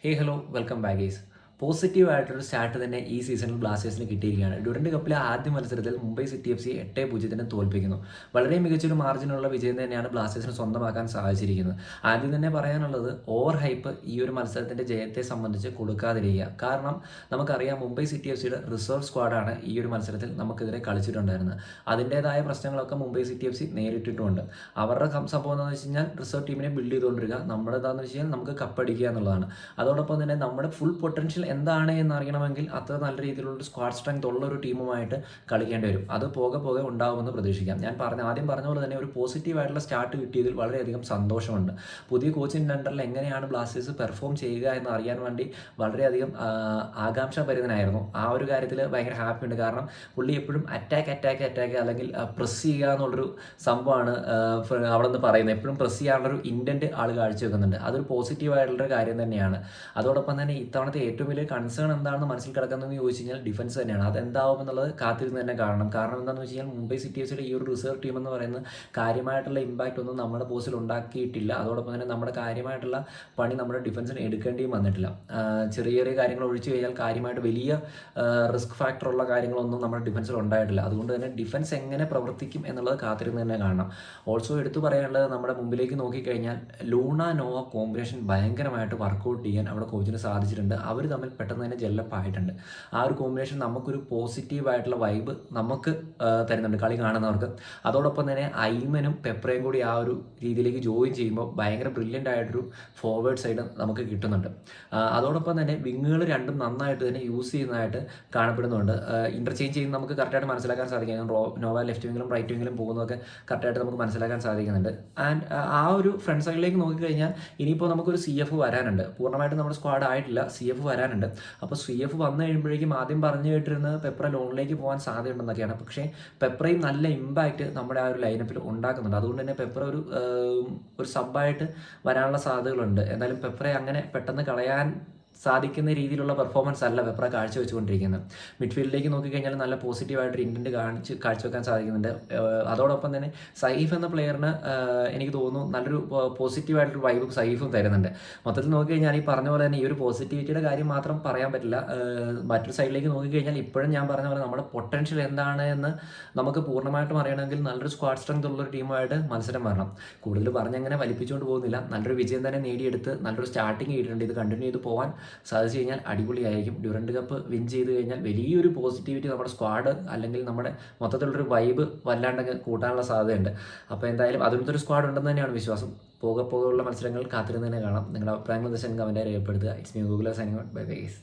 Hello welcome back guys. പോസിറ്റീവായിട്ടൊരു start തന്നെ ഈ സീസണിൽ ബ്ലാസ്റ്റേഴ്സിന് കിട്ടിയിരിക്കുകയാണ്. ഡ്യൂറന്റ് കപ്പിലെ ആദ്യ മത്സരത്തിൽ മുംബൈ സിറ്റി FC 8-0 തോൽപ്പിക്കുന്നു. വളരെ മികച്ചൊരു മാർജിനുള്ള വിജയം തന്നെയാണ് ബ്ലാസ്റ്റേഴ്സിന് സ്വന്തമാക്കാൻ സാധിച്ചിരിക്കുന്നത്. ആദ്യം തന്നെ പറയാനുള്ളത്, ഓവർ ഹൈപ്പ് ഈ ഒരു മത്സരത്തിൻ്റെ ജയത്തെ സംബന്ധിച്ച് കൊടുക്കാതിരിക്കുക. കാരണം നമുക്കറിയാം, മുംബൈ സിറ്റി FCയുടെ റിസർവ് സ്ക്വാഡാണ് ഈ ഒരു മത്സരത്തിൽ നമുക്കെതിരെ കളിച്ചിട്ടുണ്ടായിരുന്നത്. അതിൻ്റേതായ പ്രശ്നങ്ങളൊക്കെ മുംബൈ സിറ്റി FC നേരിട്ടിട്ടുമുണ്ട്. അവരുടെ സംഭവം എന്താണെന്ന് വെച്ച് കഴിഞ്ഞാൽ റിസർവ് ടീമിനെ ബിൽഡ് ചെയ്തുകൊണ്ടിരിക്കുക. നമ്മുടെ എന്താണെന്ന് വെച്ച് കഴിഞ്ഞാൽ നമുക്ക് കപ്പടിക്കുക എന്നുള്ളതാണ്. അതോടൊപ്പം തന്നെ നമ്മുടെ ഫുൾ പൊട്ടൻഷ്യൽ എന്താണ് എന്നറിയണമെങ്കിൽ അത്ര നല്ല രീതിയിലുള്ള സ്ക്വാഡ് സ്ട്രെങ്ത് ഉള്ള ഒരു ടീമുമായിട്ട് കളിക്കേണ്ടി വരും. അത് പോകെ പോകെ ഉണ്ടാകുമെന്ന് പ്രതീക്ഷിക്കാം. ഞാൻ ആദ്യം പറഞ്ഞ പോലെ തന്നെ ഒരു പോസിറ്റീവായിട്ടുള്ള സ്റ്റാർട്ട് കിട്ടിയതിൽ വളരെയധികം സന്തോഷമുണ്ട്. പുതിയ കോച്ചിൻ്റെ അണ്ടറിൽ എങ്ങനെയാണ് ബ്ലാസ്റ്റേഴ്സ് പെർഫോം ചെയ്യുക എന്ന് അറിയാൻ വേണ്ടി വളരെയധികം ആകാംക്ഷാഭരിതനായിരുന്നു. ആ ഒരു കാര്യത്തിൽ ഭയങ്കര ഹാപ്പി ഉണ്ട്. കാരണം പുള്ളി എപ്പോഴും അറ്റാക്ക് അല്ലെങ്കിൽ പ്രസ് ചെയ്യുക എന്നുള്ളൊരു സംഭവമാണ് അവിടെ നിന്ന് പറയുന്നത്. എപ്പോഴും പ്രസ് ചെയ്യാനുള്ളൊരു ഇൻറ്റൻറ്റ് ആൾ കാഴ്ചവെക്കുന്നുണ്ട്. അതൊരു പോസിറ്റീവായിട്ടുള്ളൊരു കാര്യം തന്നെയാണ്. അതോടൊപ്പം തന്നെ ഇത്തവണത്തെ ഏറ്റവും വലിയ കൺസേൺ എന്താണെന്ന് മനസ്സിൽ കിടക്കുന്നതെന്ന് ചോദിച്ചു കഴിഞ്ഞാൽ ഡിഫൻസ് തന്നെയാണ്. അതെന്താവും എന്നുള്ളത് കാത്തിരുന്ന് തന്നെ കാണണം. കാരണം എന്താണെന്ന് വെച്ച് കഴിഞ്ഞാൽ മുംബൈ സിറ്റി FCയുടെ ഈ ഒരു റിസർവ് ടീം എന്ന് പറയുന്നത് കാര്യമായിട്ടുള്ള ഇമ്പാക്റ്റ് ഒന്നും നമ്മുടെ പോസ്റ്റിൽ ഉണ്ടാക്കിയിട്ടില്ല. അതോടൊപ്പം തന്നെ നമ്മുടെ കാര്യമായിട്ടുള്ള പണി നമ്മുടെ ഡിഫൻസിന് എടുക്കേണ്ടിയും വന്നിട്ടില്ല. ചെറിയ ചെറിയ കാര്യങ്ങൾ ഒഴിച്ചു കഴിഞ്ഞാൽ കാര്യമായിട്ട് വലിയ റിസ്ക് ഫാക്ടറുള്ള കാര്യങ്ങളൊന്നും നമ്മുടെ ഡിഫൻസിൽ ഉണ്ടായിട്ടില്ല. അതുകൊണ്ട് തന്നെ ഡിഫൻസ് എങ്ങനെ പ്രവർത്തിക്കും എന്നുള്ളത് കാത്തിരുന്ന് തന്നെ കാണണം. ഓൾസോ എടുത്തു പറയാനുള്ളത്, നമ്മുടെ മുമ്പിലേക്ക് നോക്കിക്കഴിഞ്ഞാൽ ലൂണ നോവ കോമ്പിനേഷൻ ഭയങ്കരമായിട്ട് വർക്കൗട്ട് ചെയ്യാൻ അവിടെ കോച്ചിന് സാധിച്ചിട്ടുണ്ട്. അവർ തമ്മിൽ പെട്ടെന്ന് തന്നെ ജെല്ലപ്പ് ആയിട്ടുണ്ട്. ആ ഒരു കോമ്പിനേഷൻ നമുക്കൊരു പോസിറ്റീവായിട്ടുള്ള വൈബ് നമുക്ക് തരുന്നുണ്ട് കളി കാണുന്നവർക്ക്. അതോടൊപ്പം തന്നെ ഐമനും പെപ്രയും കൂടി ആ ഒരു രീതിയിലേക്ക് ജോയിൻ ചെയ്യുമ്പോൾ ഭയങ്കര ബ്രില്യൻ്റ് ആയിട്ടൊരു ഫോർവേഡ് സൈഡ് നമുക്ക് കിട്ടുന്നുണ്ട്. അതോടൊപ്പം തന്നെ വിങ്ങുകൾ രണ്ടും നന്നായിട്ട് തന്നെ യൂസ് ചെയ്യുന്നതായിട്ട് കാണപ്പെടുന്നുണ്ട്. ഇൻ്റർചേഞ്ച് ചെയ്യുന്ന നമുക്ക് കറക്റ്റായിട്ട് മനസ്സിലാക്കാൻ സാധിക്കും. നോവ ലെഫ്റ്റ് വിങ്ങിലും റൈറ്റ് വിങ്ങിലും പോകുന്നതൊക്കെ കറക്റ്റായിട്ട് നമുക്ക് മനസ്സിലാക്കാൻ സാധിക്കുന്നുണ്ട്. ആൻഡ് ആ ഒരു ഫ്രണ്ട് സൈഡിലേക്ക് നോക്കിക്കഴിഞ്ഞാൽ ഇനിയിപ്പോൾ നമുക്കൊരു CF വരാനുണ്ട്. പൂർണ്ണമായിട്ടും നമ്മുടെ സ്ക്വാഡ് ആയിട്ടില്ല, CF വരാനുണ്ട്. അപ്പോൾ CF വന്നു കഴിയുമ്പോഴേക്കും ആദ്യം പറഞ്ഞു കേട്ടിരുന്നത് പെപ്ര ലോണിലേക്ക് പോകാൻ സാധ്യതയുണ്ടെന്നൊക്കെയാണ്. പക്ഷേ പെപ്രയും നല്ല ഇമ്പാക്റ്റ് നമ്മുടെ ആ ഒരു ലൈനപ്പിൽ ഉണ്ടാക്കുന്നുണ്ട്. അതുകൊണ്ട് തന്നെ പെപ്ര ഒരു സബ്ബായിട്ട് വരാനുള്ള സാധ്യതകളുണ്ട്. എന്തായാലും പെപ്രയെ അങ്ങനെ പെട്ടെന്ന് കളയാൻ സാധിക്കുന്ന രീതിയിലുള്ള പെർഫോമൻസ് അല്ല പെപ്ര കാഴ്ചവെച്ചുകൊണ്ടിരിക്കുന്നത്. മിഡ്ഫീൽഡിലേക്ക് നോക്കിക്കഴിഞ്ഞാൽ നല്ല പോസിറ്റീവായിട്ടൊരു ഇൻറ്റൻറ്റ് കാഴ്ചവെക്കാൻ സാധിക്കുന്നുണ്ട്. അതോടൊപ്പം തന്നെ സൈഫ് എന്ന പ്ലെയറിന് എനിക്ക് തോന്നുന്നു നല്ലൊരു പോസിറ്റീവായിട്ടൊരു വൈബും സൈഫും തരുന്നുണ്ട്. മൊത്തത്തിൽ നോക്കിക്കഴിഞ്ഞാൽ ഈ പറഞ്ഞ പോലെ തന്നെ ഈ ഒരു പോസിറ്റിവിറ്റിയുടെ കാര്യം മാത്രം പറയാൻ പറ്റില്ല. മറ്റൊരു സൈഡിലേക്ക് നോക്കിക്കഴിഞ്ഞാൽ ഇപ്പോഴും ഞാൻ പറഞ്ഞ പോലെ നമ്മുടെ പൊട്ടൻഷ്യൽ എന്താണ് എന്ന് നമുക്ക് പൂർണ്ണമായിട്ടും അറിയണമെങ്കിൽ നല്ലൊരു സ്ക്വാഡ് സ്ട്രെങ്ത് ഉള്ളൊരു ടീമുമായിട്ട് മത്സരം വരണം. കൂടുതൽ പറഞ്ഞങ്ങനെ വലിപ്പിച്ചുകൊണ്ട് പോകുന്നില്ല. നല്ലൊരു വിജയം തന്നെ നേടിയെടുത്ത് നല്ലൊരു സ്റ്റാർട്ടിങ് ചെയ്തിട്ടുണ്ട്. ഇത് കണ്ടിന്യൂ ചെയ്ത് പോകാൻ സാധിച്ചു കഴിഞ്ഞാൽ അടിപൊളിയായിരിക്കും. ഡ്യൂറന്റ് കപ്പ് വിൻ ചെയ്ത് കഴിഞ്ഞാൽ വലിയൊരു പോസിറ്റിവിറ്റി നമ്മുടെ സ്ക്വാഡ് അല്ലെങ്കിൽ നമ്മുടെ മൊത്തത്തിലുള്ളൊരു വൈബ് വല്ലാണ്ടൊക്കെ കൂട്ടാനുള്ള സാധ്യതയുണ്ട്. അപ്പോൾ എന്തായാലും അതിനകത്തൊരു ഒരു സ്ക്വാഡ് ഉണ്ടെന്ന് തന്നെയാണ് വിശ്വാസം. പോകെയുള്ള മത്സരങ്ങൾ കാത്തിരുന്ന് തന്നെ കാണാം. നിങ്ങളുടെ അഭിപ്രായങ്ങൾ കമൻറ്റായി രേഖപ്പെടുത്തുക. It's me Google signing out. Bye guys.